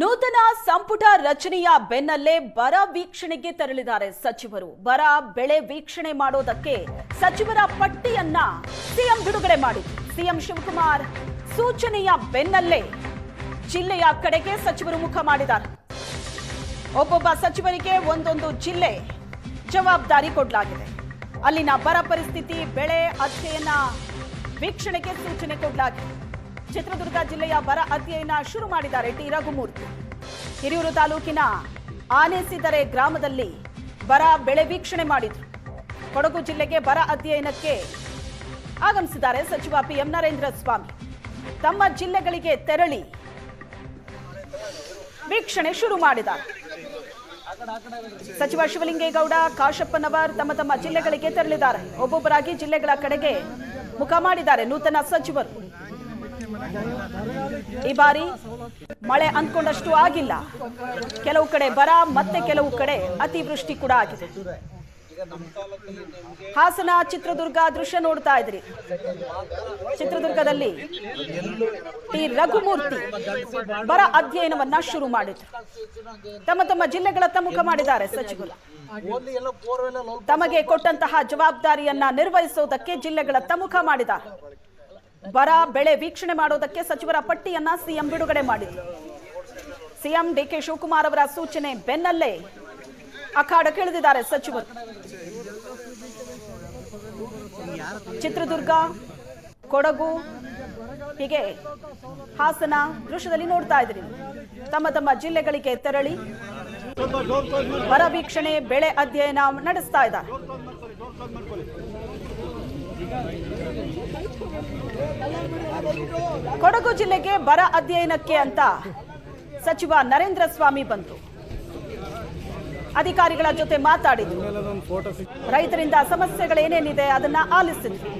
ನೂತನ ಸಂಪುಟ ರಚನೆಯ ಬೆನ್ನಲ್ಲೇ ಬರ ವೀಕ್ಷಣೆಗೆ ತೆರಳಿದ್ದಾರೆ ಸಚಿವರು. ಬರ ಬೆಳೆ ವೀಕ್ಷಣೆ ಮಾಡೋದಕ್ಕೆ ಸಚಿವರ ಪಟ್ಟಿಯನ್ನ ಸಿಎಂ ಬಿಡುಗಡೆ ಮಾಡಿದ್ರು. ಸಿಎಂ ಶಿವಕುಮಾರ್ ಸೂಚನೆಯ ಬೆನ್ನಲ್ಲೇ ಜಿಲ್ಲೆಯ ಕಡೆಗೆ ಸಚಿವರು ಮುಖ ಮಾಡಿದ್ದಾರೆ. ಒಬ್ಬೊಬ್ಬ ಸಚಿವರಿಗೆ ಒಂದೊಂದು ಜಿಲ್ಲೆ ಜವಾಬ್ದಾರಿ ಕೊಡಲಾಗಿದೆ. ಅಲ್ಲಿನ ಬರ ಪರಿಸ್ಥಿತಿ, ಬೆಳೆ ಅಧ್ಯಯನ ವೀಕ್ಷಣೆಗೆ ಸೂಚನೆ ಕೊಡಲಾಗಿದೆ. ಚಿತ್ರದುರ್ಗ ಜಿಲ್ಲೆಯ ಬರ ಅಧ್ಯಯನ ಶುರು ಮಾಡಿದ್ದಾರೆ ಟಿ ರಘುಮೂರ್ತಿ. ಹಿರಿಯೂರು ತಾಲೂಕಿನ ಆನೆಸಿದರೆ ಗ್ರಾಮದಲ್ಲಿ ಬರ ಬೆಳೆ ವೀಕ್ಷಣೆ ಮಾಡಿದ್ರು. ಕೊಡಗು ಜಿಲ್ಲೆಗೆ ಬರ ಅಧ್ಯಯನಕ್ಕೆ ಆಗಮಿಸಿದ್ದಾರೆ ಸಚಿವ ಪಿಎಂ ನರೇಂದ್ರ ಸ್ವಾಮಿ. ತಮ್ಮ ಜಿಲ್ಲೆಗಳಿಗೆ ತೆರಳಿ ವೀಕ್ಷಣೆ ಶುರು ಮಾಡಿದ್ದಾರೆ. ಸಚಿವ ಶಿವಲಿಂಗೇಗೌಡ, ಕಾಶಪ್ಪನವರ್ ತಮ್ಮ ತಮ್ಮ ಜಿಲ್ಲೆಗಳಿಗೆ ತೆರಳಿದ್ದಾರೆ. ಒಬ್ಬೊಬ್ಬರಾಗಿ ಜಿಲ್ಲೆಗಳ ಕಡೆಗೆ ಮುಖ ಮಾಡಿದ್ದಾರೆ ನೂತನ ಸಚಿವರು. ಈ ಬಾರಿ ಮಳೆ ಅಂದ್ಕೊಂಡಷ್ಟು ಆಗಿಲ್ಲ. ಕೆಲವು ಕಡೆ ಬರ, ಮತ್ತೆ ಕೆಲವು ಕಡೆ ಅತಿವೃಷ್ಟಿ ಕೂಡ ಆಗಿದೆ. ಹಾಸನ, ಚಿತ್ರದುರ್ಗ ದೃಶ್ಯ ನೋಡ್ತಾ ಇದ್ರಿ. ಚಿತ್ರದುರ್ಗದಲ್ಲಿ ಟಿ ರಘುಮೂರ್ತಿ ಬರ ಅಧ್ಯಯನವನ್ನ ಶುರು ಮಾಡಿದ್ರು. ತಮ್ಮ ತಮ್ಮ ಜಿಲ್ಲೆಗಳತ್ತ ಮುಖ ಮಾಡಿದ್ದಾರೆ ಸಚಿವರು. ತಮಗೆ ಕೊಟ್ಟಂತಹ ಜವಾಬ್ದಾರಿಯನ್ನ ನಿರ್ವಹಿಸೋದಕ್ಕೆ ಜಿಲ್ಲೆಗಳತ್ತ ಮುಖ ಮಾಡಿದ್ದಾರೆ. ಬರ ಬೆಳೆ ವೀಕ್ಷಣೆ ಮಾಡೋದಕ್ಕೆ ಸಚಿವರ ಪಟ್ಟಿಯನ್ನ ಸಿಎಂ ಬಿಡುಗಡೆ ಮಾಡಿದ್ರು. ಸಿಎಂ ಡಿಕೆ ಶಿವಕುಮಾರ್ ಅವರ ಸೂಚನೆ ಬೆನ್ನಲ್ಲೇ ಅಖಾಡಕ್ಕಿಳಿದಿದ್ದಾರೆ ಸಚಿವರು. ಚಿತ್ರದುರ್ಗ, ಕೊಡಗು, ಹೀಗೆ ಹಾಸನ ದೃಶ್ಯದಲ್ಲಿ ನೋಡ್ತಾ ಇದ್ರಿ. ತಮ್ಮ ತಮ್ಮ ಜಿಲ್ಲೆಗಳಿಗೆ ತೆರಳಿ ಬರ ವೀಕ್ಷಣೆ, ಬೆಳೆ ಅಧ್ಯಯನ ನಡೆಸ್ತಾ ಇದ್ದಾರೆ. ಕೊಡಗು ಜಿಲ್ಲೆಗೆ ಬರ ಅಧ್ಯಯನಕ್ಕೆ ಅಂತ ಸಚಿವ ನರೇಂದ್ರ ಸ್ವಾಮಿ ಬಂದರು. ಅಧಿಕಾರಿಗಳ ಜೊತೆ ಮಾತಾಡಿದ್ರು. ರೈತರಿಂದ ಸಮಸ್ಯೆಗಳೇನೇನಿದೆ ಅದನ್ನ ಆಲಿಸಿದ್ರು.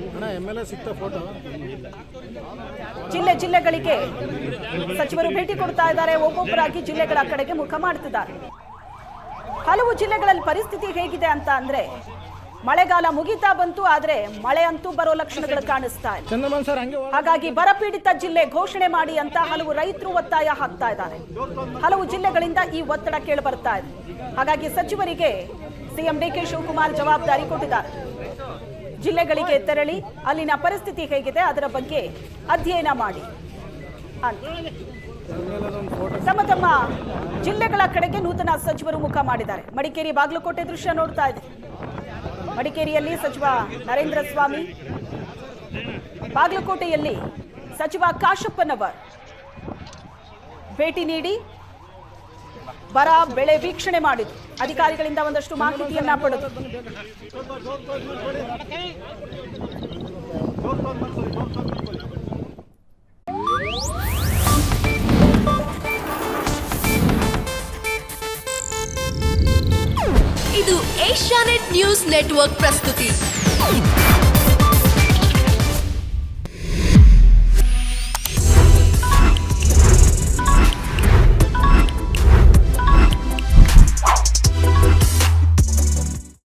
ಜಿಲ್ಲೆಗಳಿಗೆ ಸಚಿವರು ಭೇಟಿ ಕೊಡ್ತಾ ಇದ್ದಾರೆ. ಒಬ್ಬೊಬ್ಬರಾಗಿ ಜಿಲ್ಲೆಗಳ ಕಡೆಗೆ ಮುಖ ಮಾಡ್ತಿದ್ದಾರೆ. ಹಲವು ಜಿಲ್ಲೆಗಳಲ್ಲಿ ಪರಿಸ್ಥಿತಿ ಹೇಗಿದೆ ಅಂತ ಅಂದ್ರೆ, ಮಳೆಗಾಲ ಮುಗಿತಾ ಬಂತು, ಆದ್ರೆ ಮಳೆ ಅಂತೂ ಬರೋ ಲಕ್ಷಣಗಳು ಕಾಣಿಸ್ತಾ ಇಲ್ಲ. ಹಾಗಾಗಿ ಬರಪೀಡಿತ ಜಿಲ್ಲೆ ಘೋಷಣೆ ಮಾಡಿ ಅಂತ ಹಲವು ರೈತರು ಒತ್ತಾಯ ಹಾಕ್ತಾ ಇದ್ದಾರೆ. ಹಲವು ಜಿಲ್ಲೆಗಳಿಂದ ಈ ಒತ್ತಡ ಕೇಳಿ ಬರ್ತಾ ಇದೆ. ಹಾಗಾಗಿ ಸಚಿವರಿಗೆ ಸಿಎಂ ಡಿಕೆ ಶಿವಕುಮಾರ್ ಜವಾಬ್ದಾರಿ ಕೊಟ್ಟಿದ್ದಾರೆ. ಜಿಲ್ಲೆಗಳಿಗೆ ತೆರಳಿ ಅಲ್ಲಿನ ಪರಿಸ್ಥಿತಿ ಹೇಗಿದೆ ಅದರ ಬಗ್ಗೆ ಅಧ್ಯಯನ ಮಾಡಿ ಅಂತ ತಮ್ಮ ತಮ್ಮ ಜಿಲ್ಲೆಗಳ ಕಡೆಗೆ ನೂತನ ಸಚಿವರು ಮುಖ ಮಾಡಿದ್ದಾರೆ. ಮಡಿಕೇರಿ, ಬಾಗಲಕೋಟೆ ದೃಶ್ಯ ನೋಡ್ತಾ ಇದೆ. ಮಡಿಕೇರಿಯಲ್ಲಿ ಸಚಿವ ನರೇಂದ್ರ ಸ್ವಾಮಿ, ಬಾಗಲಕೋಟೆಯಲ್ಲಿ ಸಚಿವ ಕಾಶಪ್ಪನವರ್ ಭೇಟಿ ನೀಡಿ ಬರ ಬೆಳೆ ವೀಕ್ಷಣೆ ಮಾಡಿದ್ರು. ಅಧಿಕಾರಿಗಳಿಂದ ಒಂದಷ್ಟು ಮಾಹಿತಿಯನ್ನ ಪಡೆದು ಇದು ಏಷ್ಯಾನೆಟ್ ನ್ಯೂಸ್ ನೆಟ್ವರ್ಕ್ ಪ್ರಸ್ತುತಿ.